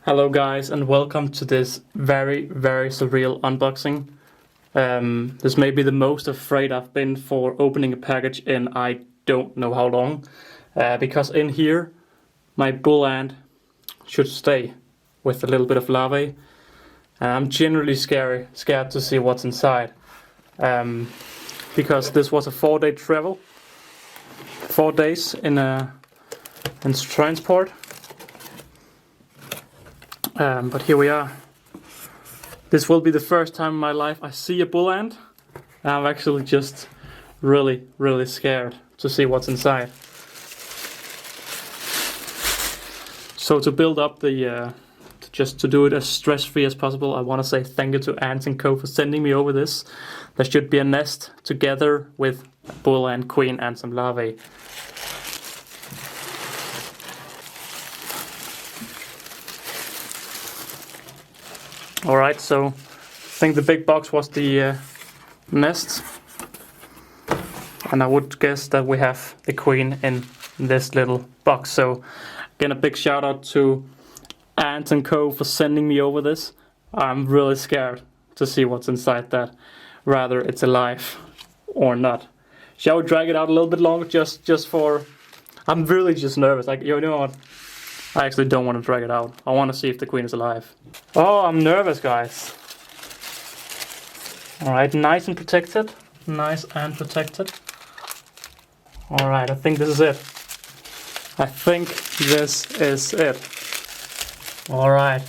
Hello guys, and welcome to this very surreal unboxing. This may be the most afraid I've been for opening a package in I don't know how long, because in here my bull ant should stay with a little bit of larvae. I'm generally scared to see what's inside, because this was a 4-day travel, 4 days in transport. But here we are. This will be the first time in my life I see a bull ant. I'm actually just really scared to see what's inside. So to build up the, just to do it as stress-free as possible, I want to say thank you to Antandco for sending me over this. There should be a nest together with a bull ant queen and some larvae. Alright, so I think the big box was the nest, and I would guess that we have the queen in this little box. So again, a big shout out to Antandco for sending me over this. I'm really scared to see what's inside that, whether it's alive or not. Shall we drag it out a little bit longer just for... I'm really just nervous, like, you know what? I actually don't want to drag it out. I want to see if the queen is alive. Oh, I'm nervous, guys. Alright, nice and protected. Nice and protected. Alright, I think this is it. I think this is it. Alright.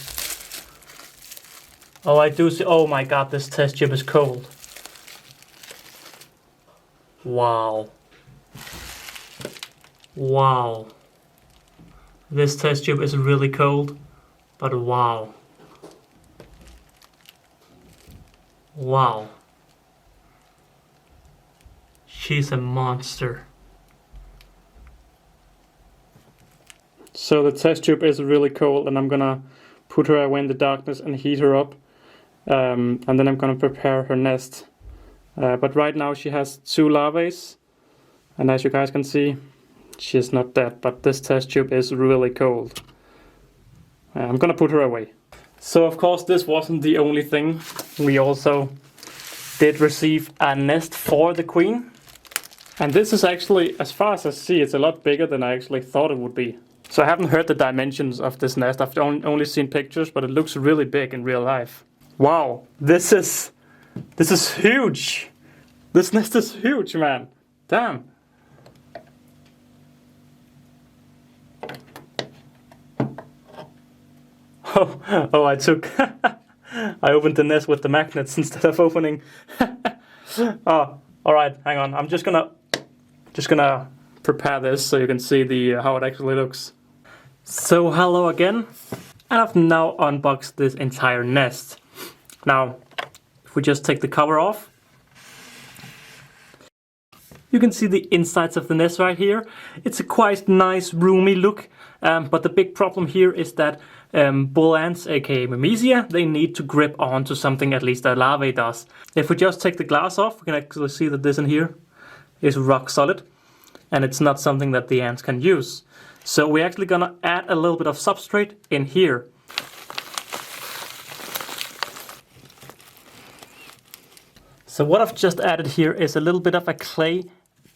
Oh, I do see... Oh my god, this test tube is cold. Wow. Wow. This test tube is really cold, but wow. Wow. She's a monster. So the test tube is really cold, and I'm gonna put her away in the darkness and heat her up. And then I'm gonna prepare her nest. But right now she has 2 larvae, and as you guys can see, she's not dead, but this test tube is really cold. I'm gonna put her away. So of course this wasn't the only thing. We also did receive a nest for the queen. And this is actually, as far as I see, it's a lot bigger than I actually thought it would be. So I haven't heard the dimensions of this nest. I've only seen pictures, but it looks really big in real life. Wow, this is huge. This nest is huge, man. Damn. Oh, I opened the nest with the magnets instead of opening. Oh, alright, hang on. I'm just gonna prepare this so you can see the how it actually looks. So hello again, and I've now unboxed this entire nest. Now, if we just take the cover off, you can see the insides of the nest right here. It's a quite nice, roomy look, but the big problem here is that bull ants, aka Mimisia, they need to grip onto something, at least a larvae does. If we just take the glass off, we can actually see that this in here is rock solid, and it's not something that the ants can use. So we're actually gonna add a little bit of substrate in here. So what I've just added here is a little bit of a clay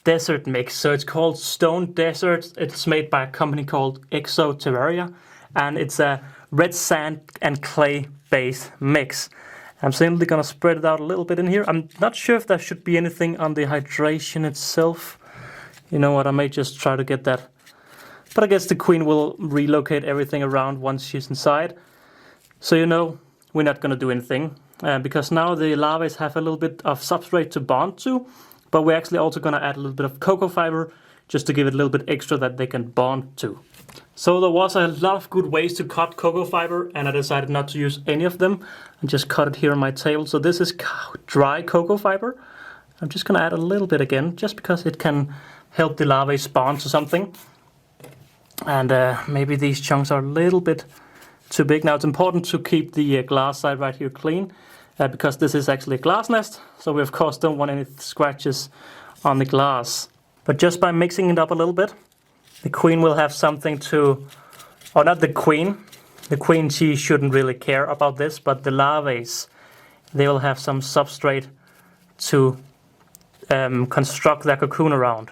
desert mix. So it's called Stone Desert. It's made by a company called Exoterraria, and it's a red sand and clay base mix. I'm simply gonna spread it out a little bit in here. I'm not sure if there should be anything on the hydration itself. You know what, I may just try to get that. But I guess the queen will relocate everything around once she's inside. So you know, we're not gonna do anything. Because now the larvae have a little bit of substrate to bond to, but we're actually also going to add a little bit of cocoa fiber just to give it a little bit extra that they can bond to. So there was a lot of good ways to cut cocoa fiber, and I decided not to use any of them and just cut it here on my table. So this is dry cocoa fiber. I'm just going to add a little bit again, just because it can help the larvae bond to something. And maybe these chunks are a little bit too big. Now it's important to keep the glass side right here clean, because this is actually a glass nest, so we of course don't want any scratches on the glass. But just by mixing it up a little bit, the queen will have something to, or not the queen, The queen, she shouldn't really care about this, but the larvae, they will have some substrate to construct their cocoon around.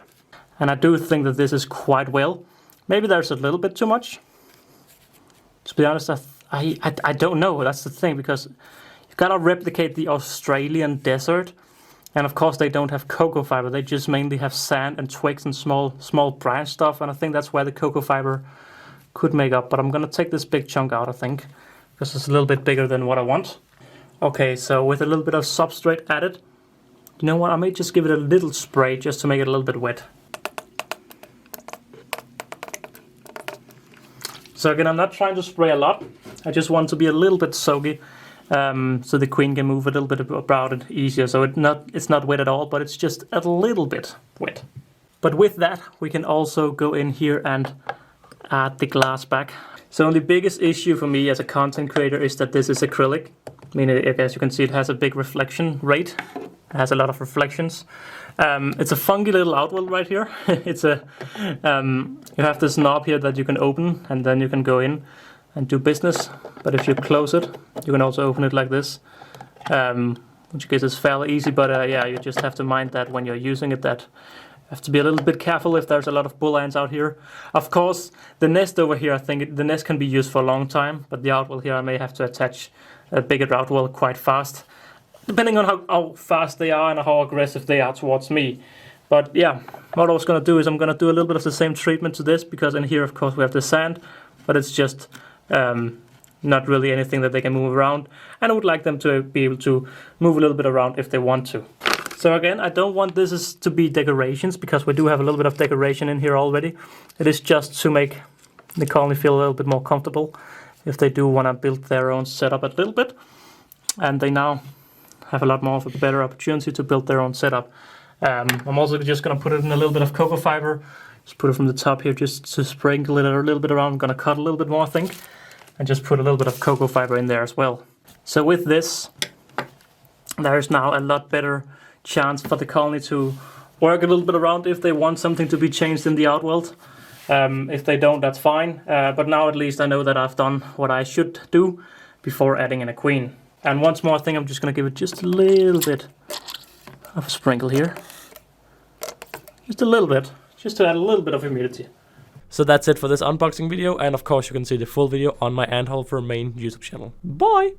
And I do think that this is quite well. Maybe there's a little bit too much. To be honest, I don't know. That's the thing, because you gotta replicate the Australian desert. And of course they don't have cocoa fiber. They just mainly have sand and twigs and small branch stuff. And I think that's where the cocoa fiber could make up. But I'm gonna take this big chunk out, I think, because it's a little bit bigger than what I want. Okay, so with a little bit of substrate added, you know what? I may just give it a little spray just to make it a little bit wet. So again, I'm not trying to spray a lot. I just want to be a little bit soaky, so the queen can move a little bit about it easier. So it's not wet at all, but it's just a little bit wet. But with that, we can also go in here and add the glass back. So the biggest issue for me as a content creator is that this is acrylic. I mean, as you can see, it has a big reflection rate. It has a lot of reflections. It's a funky little outlet right here. It's a you have this knob here that you can open, and then you can go in and do business. But if you close it, you can also open it like this, which I guess is fairly easy. But yeah, you just have to mind that when you're using it, that you have to be a little bit careful if there's a lot of bull ants out here. Of course, the nest over here, I think the nest can be used for a long time, but the outwell here I may have to attach a bigger outwell quite fast, depending on how fast they are and how aggressive they are towards me. But yeah, what I was going to do is I'm going to do a little bit of the same treatment to this, because in here of course we have the sand, but it's just not really anything that they can move around, and I would like them to be able to move a little bit around if they want to. So again, I don't want this to be decorations, because we do have a little bit of decoration in here already. It is just to make the colony feel a little bit more comfortable if they do want to build their own setup a little bit, and they now have a lot more of a better opportunity to build their own setup. I'm also just going to put it in a little bit of cocoa fiber. Just put it from the top here just to sprinkle it a little bit around. I'm going to cut a little bit more, I think, and just put a little bit of cocoa fiber in there as well. So with this, there's now a lot better chance for the colony to work a little bit around if they want something to be changed in the outworld. If they don't, that's fine. But now at least I know that I've done what I should do before adding in a queen. And once more, I think I'm just going to give it just a little bit of a sprinkle here. Just a little bit, just to add a little bit of humidity. So that's it for this unboxing video, and of course you can see the full video on my Anthollefer main YouTube channel. Bye!